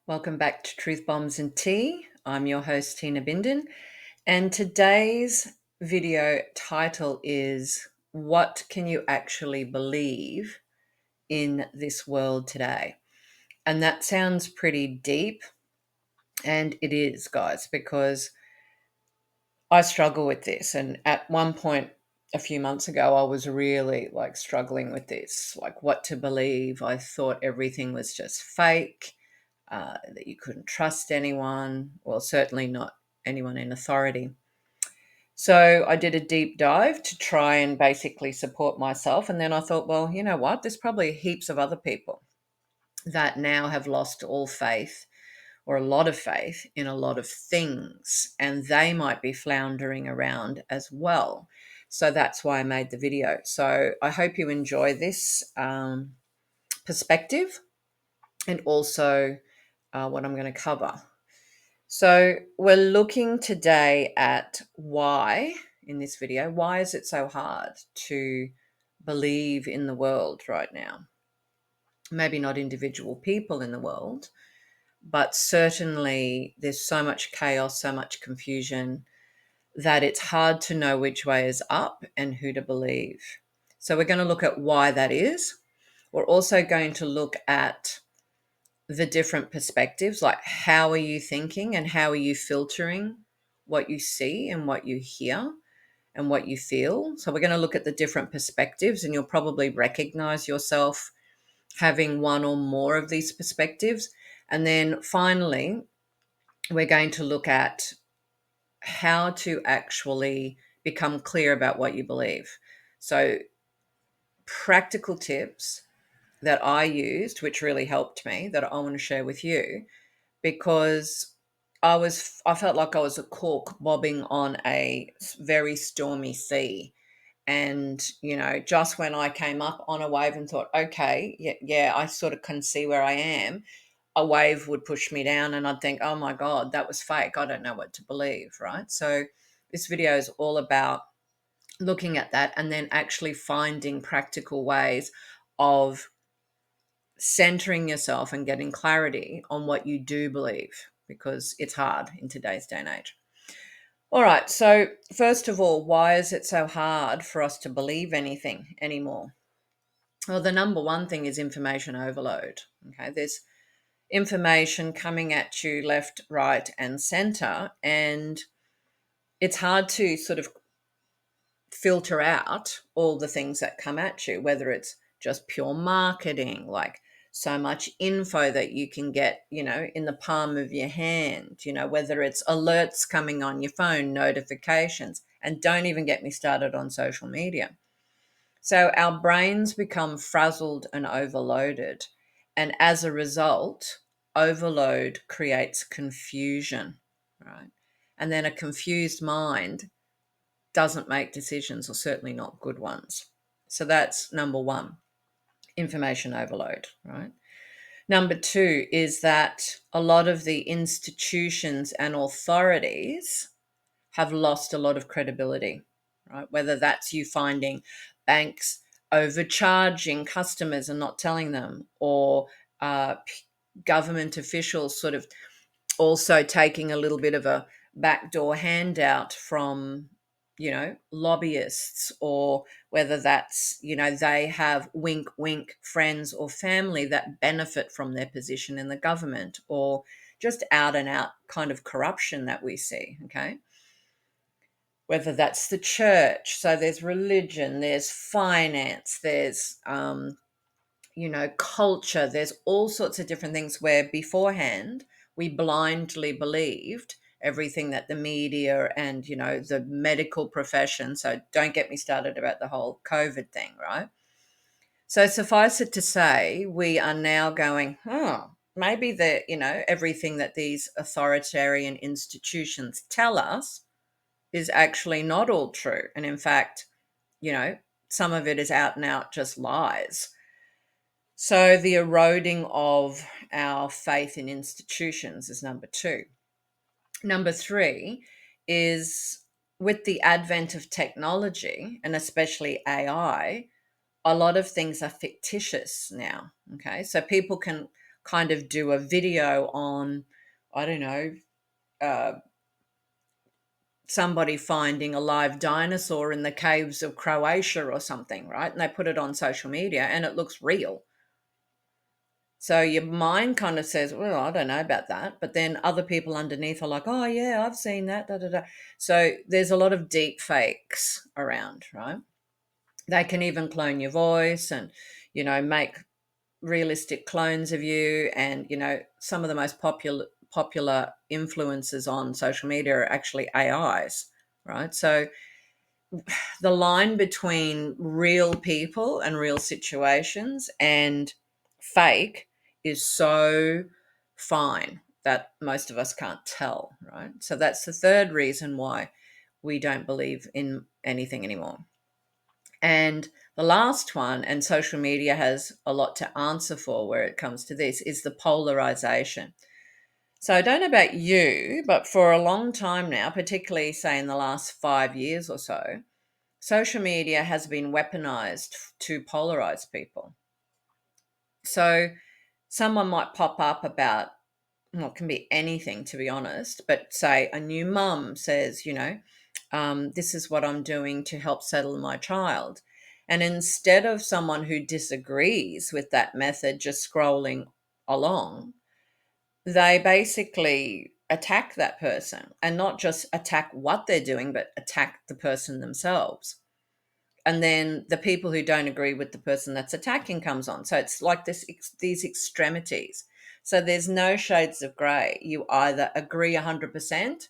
Welcome back to Truth Bombs and Tea. I'm your host, Tina Bindon, and today's video title is What Can You Actually Believe in This World Today? And that sounds pretty deep, and it is, guys, because I struggle with this. And at one point, a few months ago, I was really struggling with this, like what to believe. I thought everything was just fake, that you couldn't trust anyone, well, certainly not anyone in authority. So I did a deep dive to try and basically support myself. And then I thought, well, you know what? There's probably heaps of other people that now have lost all faith or a lot of faith in a lot of things, and they might be floundering around as well. So that's why I made the video. So I hope you enjoy this perspective and also what I'm going to cover. So we're looking today at why, in this video, why is it so hard to believe in the world right now? Maybe not individual people in the world, but certainly there's so much chaos, so much confusion that it's hard to know which way is up and who to believe. So we're going to look at why that is. We're also going to look at the different perspectives, like how are you thinking and how are you filtering what you see and what you hear and what you feel. So we're going to look at the different perspectives, and you'll probably recognize yourself having one or more of these perspectives. And then finally, we're going to look at how to actually become clear about what you believe. So practical tips that I used, which really helped me, that I want to share with you, because I felt like I was a cork bobbing on a very stormy sea. And, just when I came up on a wave and thought, okay, yeah, I sort of can see where I am, a wave would push me down and I'd think, oh my God, that was fake. I don't know what to believe, right? So this video is all about looking at that and then actually finding practical ways of centering yourself and getting clarity on what you do believe, because it's hard in today's day and age. All right. So first of all, why is it so hard for us to believe anything anymore? Well, the number one thing is information overload. Okay. There's information coming at you left, right, and center. And it's hard to sort of filter out all the things that come at you, whether it's just pure marketing, like so much info that you can get, in the palm of your hand, whether it's alerts coming on your phone, notifications, and don't even get me started on social media. So our brains become frazzled and overloaded. And as a result, overload creates confusion, right? And then a confused mind doesn't make decisions, or certainly not good ones. So that's number one, information overload, right? Number two is that a lot of the institutions and authorities have lost a lot of credibility, right? Whether that's you finding banks overcharging customers and not telling them, or government officials sort of also taking a little bit of a backdoor handout from, lobbyists, or whether that's, they have wink, wink friends or family that benefit from their position in the government, or just out and out kind of corruption that we see. Okay. Whether that's the church. So there's religion, there's finance, there's, culture. There's all sorts of different things where beforehand we blindly believed everything that the media and, the medical profession. So don't get me started about the whole COVID thing, right? So suffice it to say, we are now going, maybe everything that these authoritarian institutions tell us is actually not all true. And in fact, some of it is out and out just lies. So the eroding of our faith in institutions is number two. Number three is, with the advent of technology and especially AI, a lot of things are fictitious now. Okay. So people can kind of do a video on, I don't know, uh, somebody finding a live dinosaur in the caves of Croatia or something, right? And they put it on social media and it looks real. So your mind kind of says, well, I don't know about that. But then other people underneath are like, oh, yeah, I've seen that. Da, da, da. So there's a lot of deep fakes around, right? They can even clone your voice and, make realistic clones of you. And, some of the most popular influencers on social media are actually AIs, right? So the line between real people and real situations and fake is so fine that most of us can't tell, right? So that's the third reason why we don't believe in anything anymore. And the last one, and social media has a lot to answer for where it comes to this, is the polarization. So I don't know about you, but for a long time now, particularly say in the last 5 years or so, social media has been weaponized to polarize people. So someone might pop up about, well, it can be anything to be honest, but say a new mum says, this is what I'm doing to help settle my child. And instead of someone who disagrees with that method just scrolling along, they basically attack that person, and not just attack what they're doing, but attack the person themselves. And then the people who don't agree with the person that's attacking comes on. So it's like these extremities. So there's no shades of gray. You either agree 100%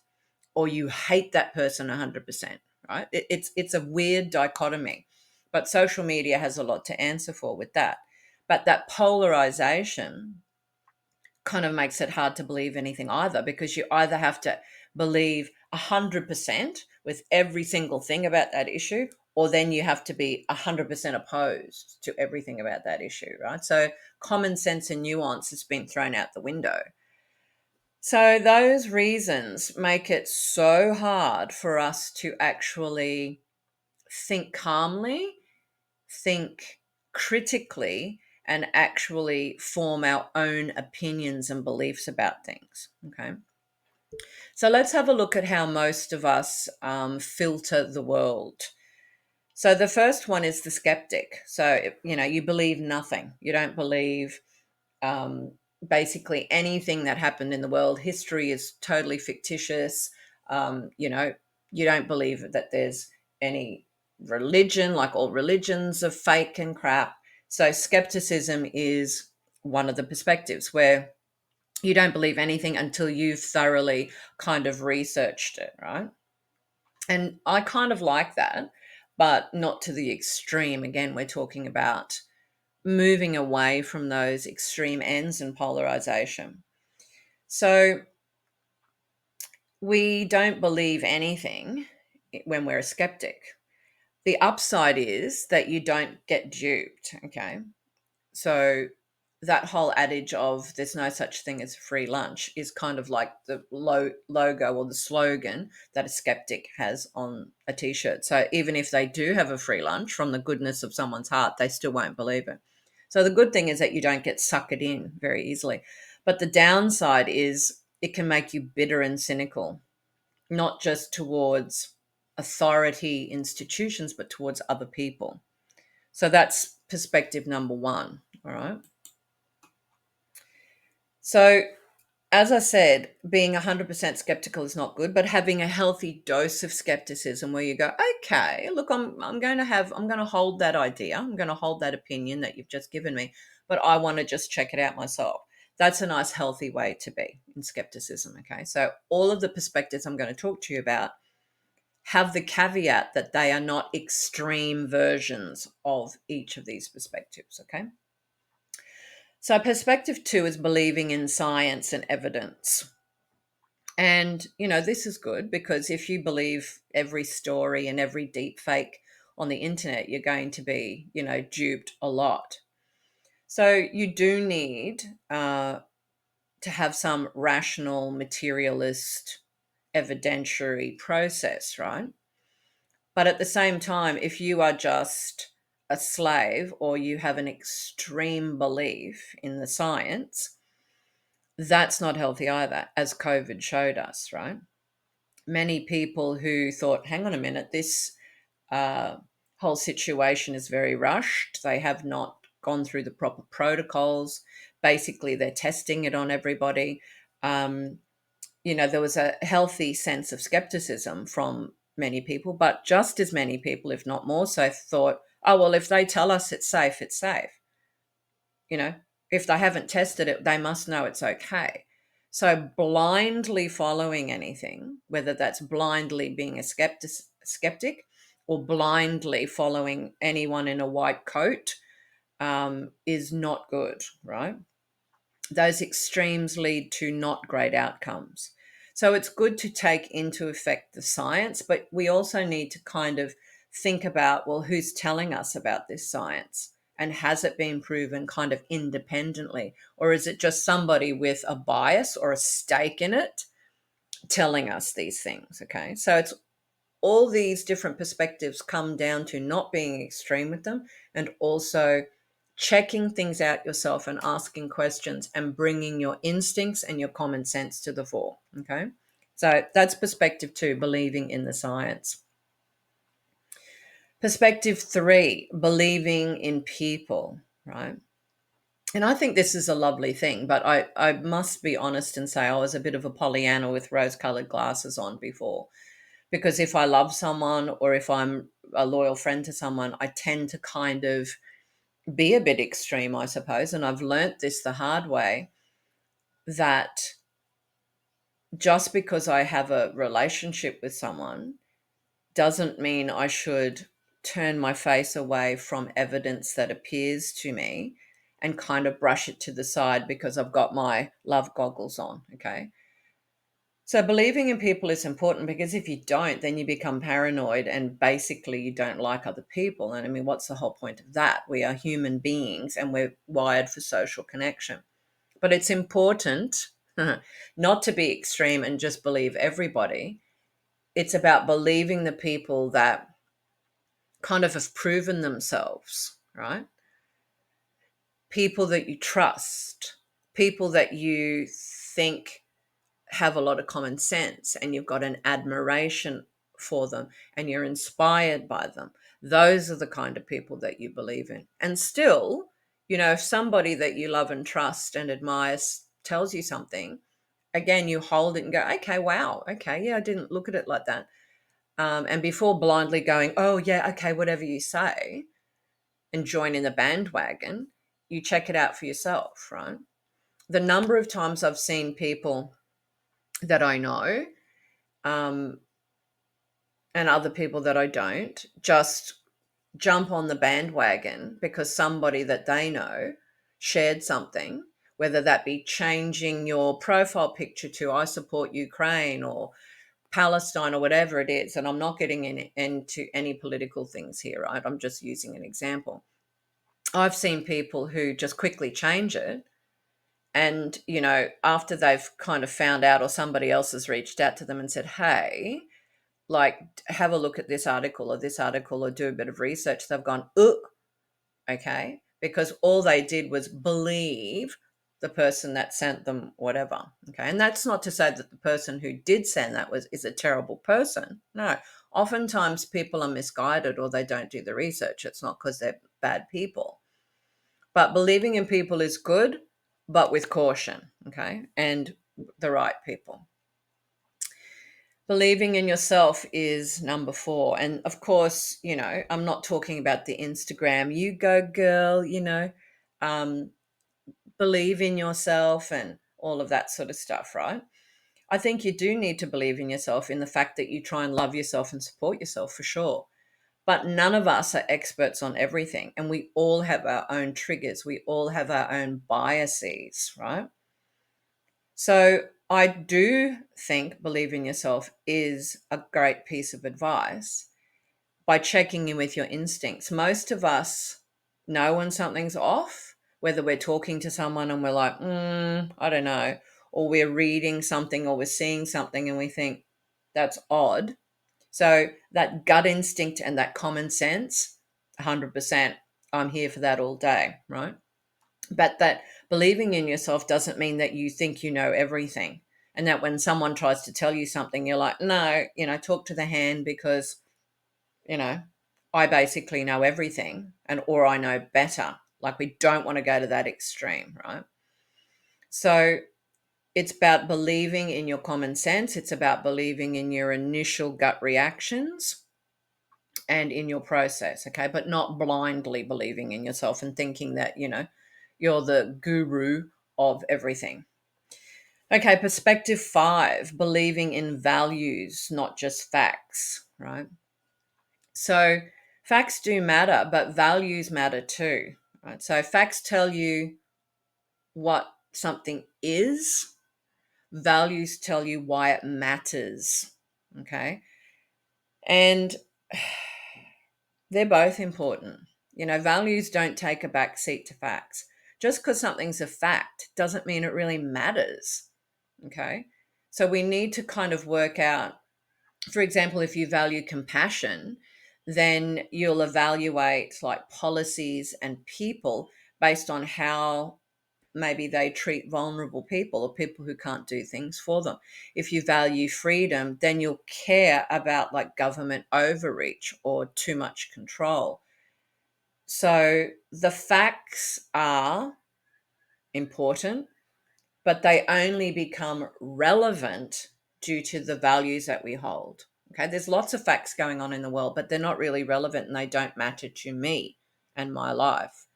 or you hate that person 100%, right? It's a weird dichotomy. But social media has a lot to answer for with that. But that polarization kind of makes it hard to believe anything either, because you either have to believe 100% with every single thing about that issue, or then you have to be 100% opposed to everything about that issue, right? So common sense and nuance has been thrown out the window. So those reasons make it so hard for us to actually think calmly, think critically, and actually form our own opinions and beliefs about things. Okay. So let's have a look at how most of us filter the world. So the first one is the skeptic. So, you believe nothing. You don't believe um, basically anything that happened in the world. History is totally fictitious. You don't believe that there's any religion, like all religions are fake and crap. So skepticism is one of the perspectives where you don't believe anything until you've thoroughly kind of researched it, right? And I kind of like that, but not to the extreme. Again, we're talking about moving away from those extreme ends and polarization. So we don't believe anything when we're a skeptic. The upside is that you don't get duped. Okay. So that whole adage of there's no such thing as free lunch is kind of like the logo or the slogan that a skeptic has on a t-shirt. So even if they do have a free lunch from the goodness of someone's heart, they still won't believe it. So the good thing is that you don't get suckered in very easily. But the downside is it can make you bitter and cynical, not just towards authority institutions, but towards other people. So that's perspective number one. All right. So, as I said, being 100% skeptical is not good, but having a healthy dose of skepticism where you go, okay, look, I'm going to hold that idea. I'm going to hold that opinion that you've just given me, but I want to just check it out myself. That's a nice, healthy way to be in skepticism. Okay. So, all of the perspectives I'm going to talk to you about have the caveat that they are not extreme versions of each of these perspectives. Okay. So, perspective two is believing in science and evidence. And, this is good because if you believe every story and every deep fake on the internet, you're going to be, duped a lot. So, you do need to have some rational, materialist, evidentiary process, right? But at the same time, if you are just a slave or you have an extreme belief in the science, That's not healthy either, as COVID showed us, right? Many people who thought, hang on a minute, this uh, whole situation is very rushed. They have not gone through the proper protocols. Basically, they're testing it on everybody. Um, there was a healthy sense of skepticism from many people, but just as many people, if not more so, thought, oh, well, if they tell us it's safe, it's safe. You know, if they haven't tested it, they must know it's okay. So blindly following anything, whether that's blindly being a skeptic or blindly following anyone in a white coat, is not good, right? Those extremes lead to not great outcomes. So it's good to take into effect the science, but we also need to kind of think about, well, who's telling us about this science? And has it been proven kind of independently? Or is it just somebody with a bias or a stake in it telling us these things? Okay. So it's all these different perspectives come down to not being extreme with them and also checking things out yourself and asking questions and bringing your instincts and your common sense to the fore. Okay. So that's perspective 2, believing in the science. Perspective 3, believing in people, right? And I think this is a lovely thing, but I must be honest and say I was a bit of a Pollyanna with rose colored glasses on before. Because if I love someone or if I'm a loyal friend to someone, I tend to kind of be a bit extreme, I suppose. And I've learnt this the hard way, that just because I have a relationship with someone doesn't mean I should turn my face away from evidence that appears to me and kind of brush it to the side because I've got my love goggles on. Okay. So believing in people is important because if you don't, then you become paranoid and basically you don't like other people. And I mean, what's the whole point of that? We are human beings and we're wired for social connection. But it's important not to be extreme and just believe everybody. It's about believing the people that kind of have proven themselves, right? People that you trust, people that you think have a lot of common sense and you've got an admiration for them and you're inspired by them. Those are the kind of people that you believe in. And still, if somebody that you love and trust and admire tells you something, again, you hold it and go, okay, wow, okay, yeah, I didn't look at it like that. And before blindly going, oh, yeah, okay, whatever you say, and join in the bandwagon, you check it out for yourself, right? The number of times I've seen people that I know, um, and other people that I don't, just jump on the bandwagon because somebody that they know shared something, whether that be changing your profile picture to I support Ukraine or Palestine or whatever it is. And I'm not getting into any political things here, right? I'm just using an example. I've seen people who just quickly change it. And, after they've kind of found out or somebody else has reached out to them and said, hey, like, have a look at this article or do a bit of research, they've gone, okay, because all they did was believe the person that sent them whatever. Okay. And that's not to say that the person who did send that is a terrible person. No. Oftentimes people are misguided or they don't do the research. It's not because they're bad people. But believing in people is good, but with caution, okay? And the right people. Believing in yourself is number 4. And of course, I'm not talking about the Instagram, you go girl, um, believe in yourself and all of that sort of stuff, right? I think you do need to believe in yourself in the fact that you try and love yourself and support yourself for sure. But none of us are experts on everything. And we all have our own triggers. We all have our own biases, right? So I do think believe in yourself is a great piece of advice by checking in with your instincts. Most of us know when something's off, whether we're talking to someone and we're like, I don't know, or we're reading something or we're seeing something and we think that's odd. So that gut instinct and that common sense, 100%, I'm here for that all day, right? But that believing in yourself doesn't mean that you think you know everything. And that when someone tries to tell you something, you're like, no, talk to the hand because, you know, I basically know everything or I know better. Like we don't want to go to that extreme, right? So it's about believing in your common sense. It's about believing in your initial gut reactions and in your process, okay? But not blindly believing in yourself and thinking that, you're the guru of everything. Okay, perspective 5, believing in values, not just facts, right? So facts do matter, but values matter too, right? So facts tell you what something is, values tell you why it matters, okay? And they're both important. Values don't take a back seat to facts. Just because something's a fact doesn't mean it really matters. Okay. So we need to kind of work out, for example, if you value compassion, then you'll evaluate like policies and people based on how maybe they treat vulnerable people or people who can't do things for them. If you value freedom, then you'll care about like government overreach or too much control. So the facts are important, but they only become relevant due to the values that we hold. Okay, there's lots of facts going on in the world, but they're not really relevant and they don't matter to me and my life.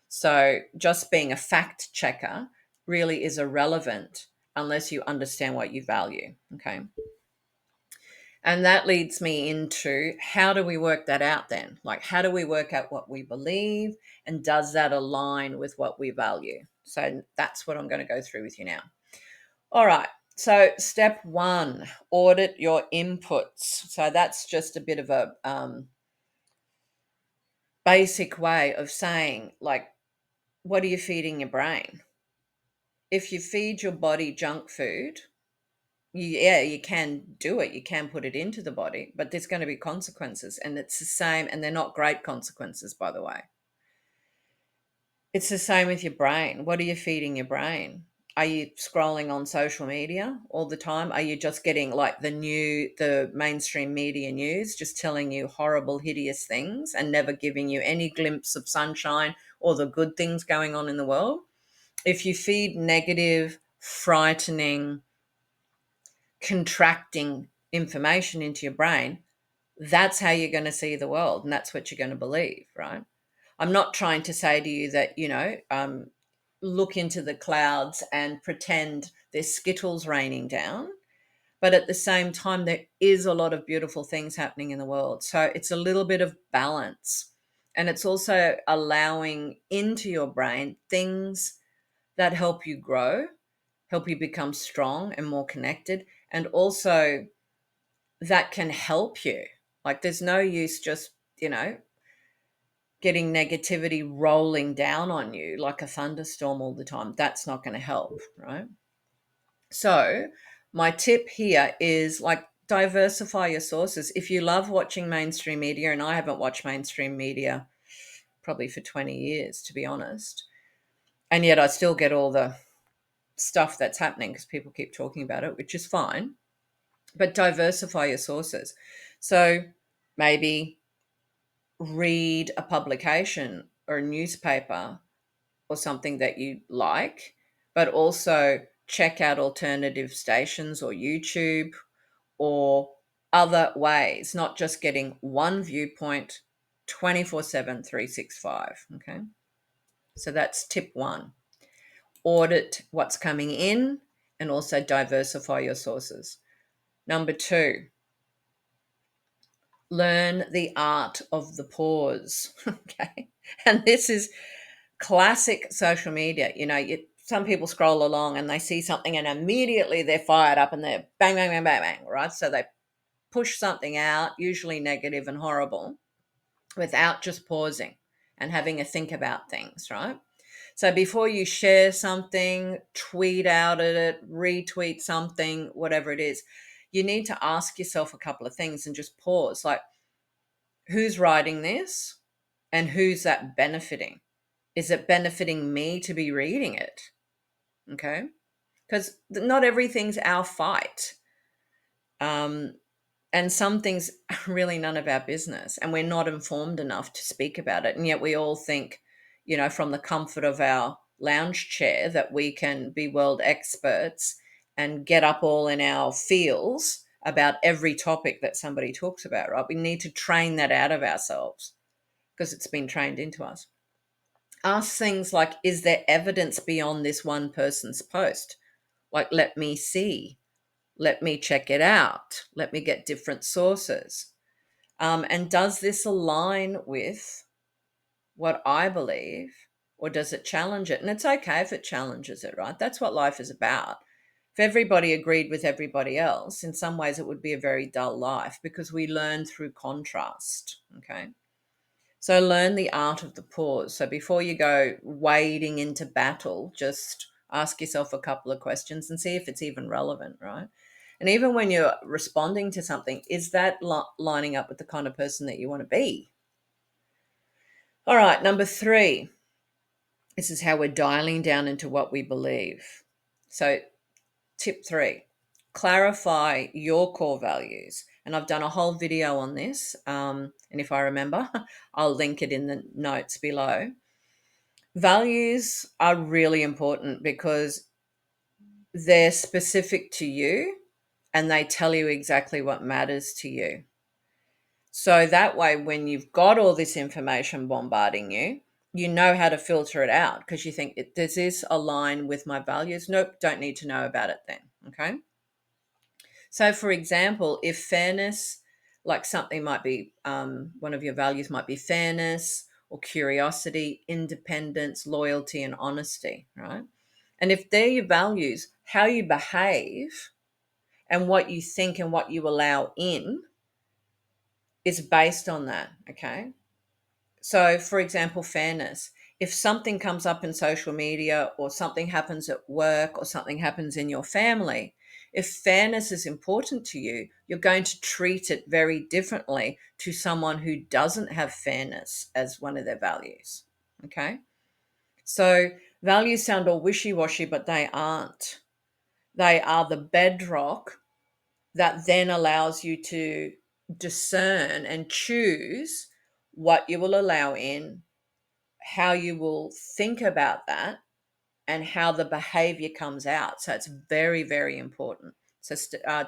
So just being a fact checker really is irrelevant unless you understand what you value. Okay. And that leads me into how do we work that out then? Like, how do we work out what we believe and does that align with what we value? So that's what I'm going to go through with you now. All right. So, step 1, audit your inputs. So, that's just a bit of a basic way of saying, like, what are you feeding your brain? If you feed your body junk food, you can do it. You can put it into the body, but there's going to be consequences. And it's the same. And they're not great consequences, by the way. It's the same with your brain. What are you feeding your brain? Are you scrolling on social media all the time? Are you just getting like the mainstream media news, just telling you horrible, hideous things and never giving you any glimpse of sunshine or the good things going on in the world? If you feed negative, frightening, contracting information into your brain, that's how you're going to see the world and that's what you're going to believe, right? I'm not trying to say to you that, look into the clouds and pretend there's skittles raining down. But at the same time, there is a lot of beautiful things happening in the world. So it's a little bit of balance. And it's also allowing into your brain things that help you grow, help you become strong and more connected, and also that can help you. Like there's no use just, getting negativity rolling down on you like a thunderstorm all the time. That's not going to help, right? So, my tip here is like diversify your sources. If you love watching mainstream media, and I haven't watched mainstream media probably for 20 years, to be honest, and yet I still get all the stuff that's happening because people keep talking about it, which is fine, but diversify your sources. So, maybe read a publication or a newspaper or something that you like, but also check out alternative stations or YouTube or other ways, not just getting one viewpoint 24/7, 365. Okay. So that's tip 1. Audit what's coming in and also diversify your sources. Number 2, learn the art of the pause. Okay. And this is classic social media. Some people scroll along and they see something and immediately they're fired up and they're bang, bang, bang, bang, bang, right? So they push something out, usually negative and horrible, without just pausing and having a think about things, right? So before you share something, tweet out at it, retweet something, whatever it is, you need to ask yourself a couple of things and just pause. Like, who's writing this and who's that benefiting? Is it benefiting me to be reading it? Okay. Because not everything's our fight. Um, and some things are really none of our business, and we're not informed enough to speak about it. And yet we all think, from the comfort of our lounge chair, that we can be world experts and get up all in our feels about every topic that somebody talks about, right? We need to train that out of ourselves because it's been trained into us. Ask things like, is there evidence beyond this one person's post? Like, let me see, let me check it out, let me get different sources. And does this align with what I believe, or does it challenge it? And it's okay if it challenges it, right? That's what life is about. If everybody agreed with everybody else, in some ways it would be a very dull life, because we learn through contrast. Okay. So learn the art of the pause. So before you go wading into battle, just ask yourself a couple of questions and see if it's even relevant, right? And even when you're responding to something, is that lining up with the kind of person that you want to be? All right, number 3. This is how we're dialing down into what we believe. So tip 3, clarify your core values. And I've done a whole video on this. And if I remember, I'll link it in the notes below. Values are really important because they're specific to you and they tell you exactly what matters to you. So that way, when you've got all this information bombarding you, you know how to filter it out because you think, does this align with my values? Nope, don't need to know about it then. Okay. So, for example, if fairness, like something might be, one of your values might be fairness or curiosity, independence, loyalty, and honesty, right? And if they're your values, how you behave and what you think and what you allow in is based on that. Okay. So, for example, fairness. If something comes up in social media or something happens at work or something happens in your family, if fairness is important to you, you're going to treat it very differently to someone who doesn't have fairness as one of their values. Okay. So, values sound all wishy washy, but they aren't. They are the bedrock that then allows you to discern and choose what you will allow in, how you will think about that, and how the behavior comes out. So it's very, very important. So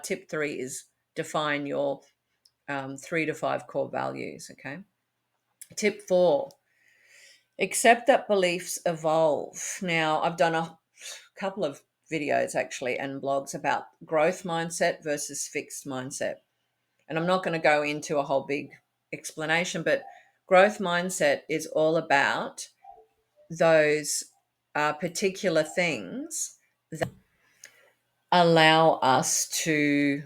tip 3 is define your 3 to 5 core values. Okay. Tip 4, accept that beliefs evolve. Now, I've done a couple of videos actually and blogs about growth mindset versus fixed mindset. And I'm not going to go into a whole big explanation, but growth mindset is all about those particular things that allow us to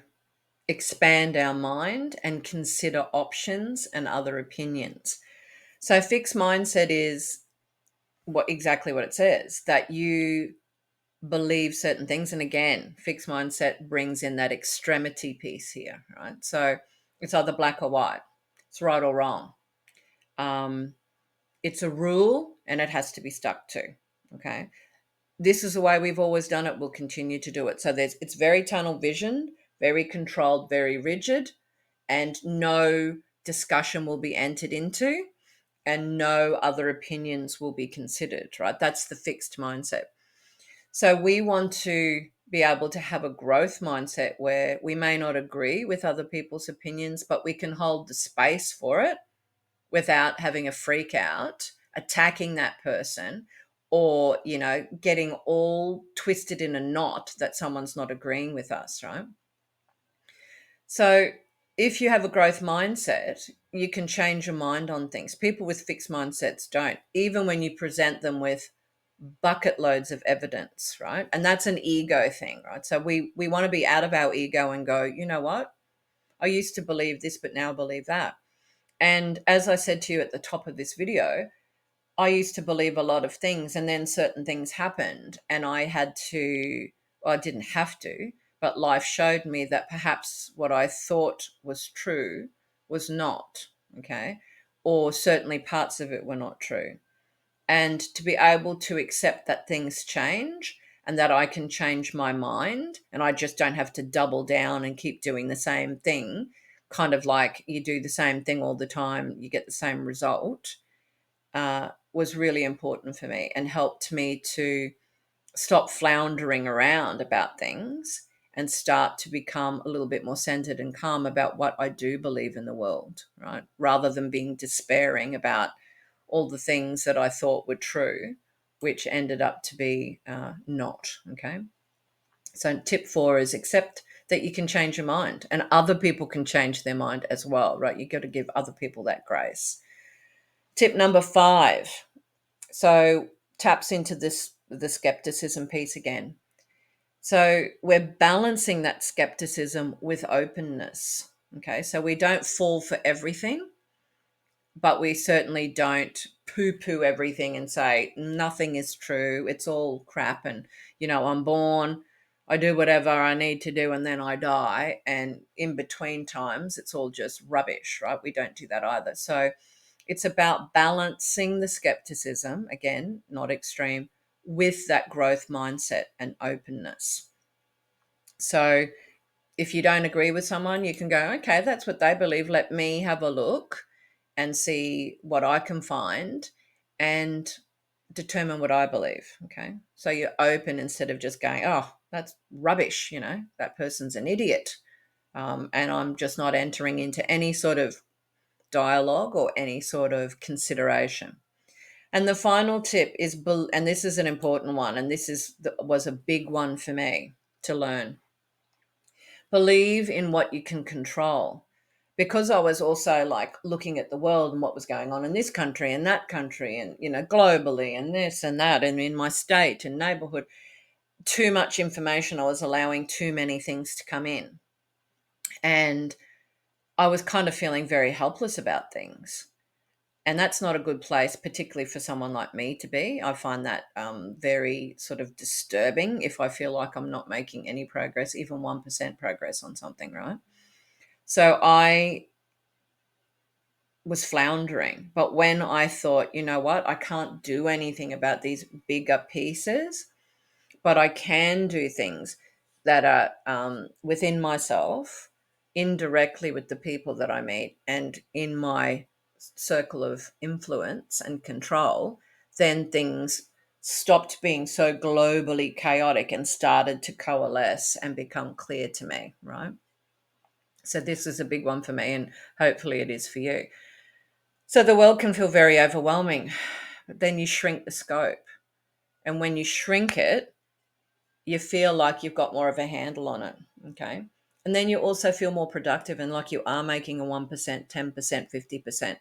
expand our mind and consider options and other opinions. So fixed mindset is exactly what it says, that you believe certain things. And again, fixed mindset brings in that extremity piece here, right? So it's either black or white, it's right or wrong. It's a rule and it has to be stuck to. Okay. This is the way we've always done it. We'll continue to do it. So it's very tunnel vision, very controlled, very rigid, and no discussion will be entered into and no other opinions will be considered, right? That's the fixed mindset. So we want to be able to have a growth mindset where we may not agree with other people's opinions, but we can hold the space for it without having a freak out, attacking that person, or, getting all twisted in a knot that someone's not agreeing with us, right? So if you have a growth mindset, you can change your mind on things. People with fixed mindsets don't, even when you present them with bucket loads of evidence, right? And that's an ego thing, right? So we want to be out of our ego and go, you know what? I used to believe this, but now I believe that. And as I said to you at the top of this video, I used to believe a lot of things and then certain things happened and I had to, well, I didn't have to, but life showed me that perhaps what I thought was true was not, okay? Or certainly parts of it were not true. and to be able to accept that things change and that I can change my mind and I just don't have to double down and keep doing the same thing, kind of like you do the same thing all the time, you get the same result, was really important for me and helped me to stop floundering around about things and start to become a little bit more centered and calm about what I do believe in the world, right? Rather than being despairing about all the things that I thought were true, which ended up to be not. Okay. So, tip 4 is accept that you can change your mind and other people can change their mind as well, right? You got to give other people that grace. Tip number 5. So, taps into the skepticism piece again. So, we're balancing that skepticism with openness. Okay. So, we don't fall for everything, but we certainly don't poo poo everything and say nothing is true. It's all crap. And, I'm born, I do whatever I need to do, and then I die. And in between times, it's all just rubbish, right? We don't do that either. So it's about balancing the skepticism, again, not extreme, with that growth mindset and openness. So if you don't agree with someone, you can go, okay, that's what they believe. Let me have a look and see what I can find and determine what I believe. Okay. So you're open instead of just going, oh, that's rubbish. That person's an idiot. And I'm just not entering into any sort of dialogue or any sort of consideration. And the final tip is, and this is an important one, and was a big one for me to learn. Believe in what you can control. Because I was also like looking at the world and what was going on in this country and that country and, globally and this and that and in my state and neighborhood, too much information. I was allowing too many things to come in. And I was kind of feeling very helpless about things. And that's not a good place, particularly for someone like me to be. I find that very sort of disturbing if I feel like I'm not making any progress, even 1% progress on something, right? So I was floundering. But when I thought, you know what, I can't do anything about these bigger pieces, but I can do things that are within myself, indirectly with the people that I meet, and in my circle of influence and control, then things stopped being so globally chaotic and started to coalesce and become clear to me, right? So this is a big one for me, and hopefully it is for you. So the world can feel very overwhelming, but then you shrink the scope. And when you shrink it, you feel like you've got more of a handle on it. Okay. And then you also feel more productive and like you are making a 1%, 10%, 50%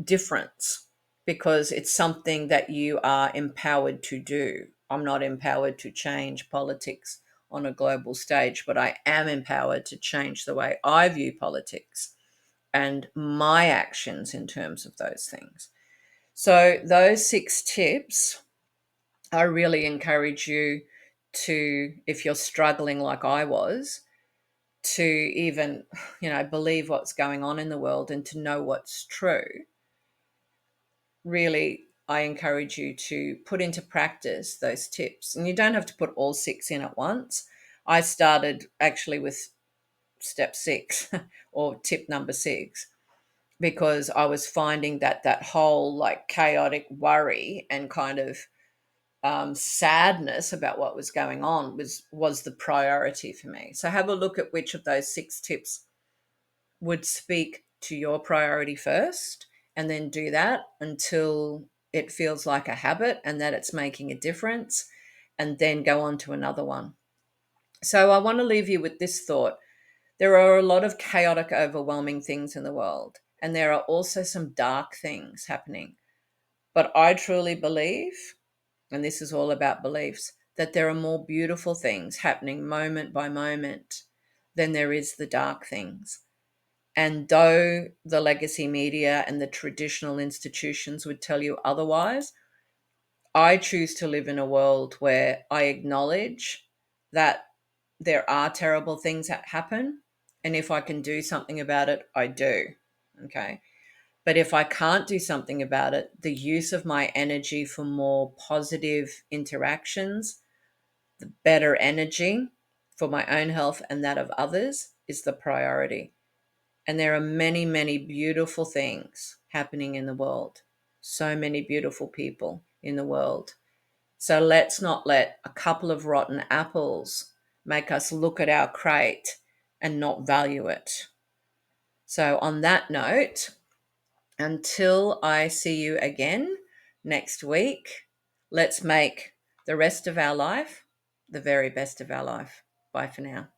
difference because it's something that you are empowered to do. I'm not empowered to change politics on a global stage, but I am empowered to change the way I view politics and my actions in terms of those things. So, those 6 tips, I really encourage you to, if you're struggling like I was, to even, believe what's going on in the world and to know what's true. Really, I encourage you to put into practice those tips. And you don't have to put all 6 in at once. I started actually with step 6 or tip number 6 because I was finding that whole like chaotic worry and kind of sadness about what was going on was the priority for me. So have a look at which of those 6 tips would speak to your priority first, and then do that until it feels like a habit and that it's making a difference, and then go on to another one. So I want to leave you with this thought. There are a lot of chaotic, overwhelming things in the world, and there are also some dark things happening. But I truly believe, and this is all about beliefs, that there are more beautiful things happening moment by moment than there is the dark things. And though the legacy media and the traditional institutions would tell you otherwise, I choose to live in a world where I acknowledge that there are terrible things that happen. And if I can do something about it, I do. Okay. But if I can't do something about it, the use of my energy for more positive interactions, the better energy for my own health and that of others is the priority. And there are many, many beautiful things happening in the world. So many beautiful people in the world. So let's not let a couple of rotten apples make us look at our crate and not value it. So, on that note, until I see you again next week, let's make the rest of our life the very best of our life. Bye for now.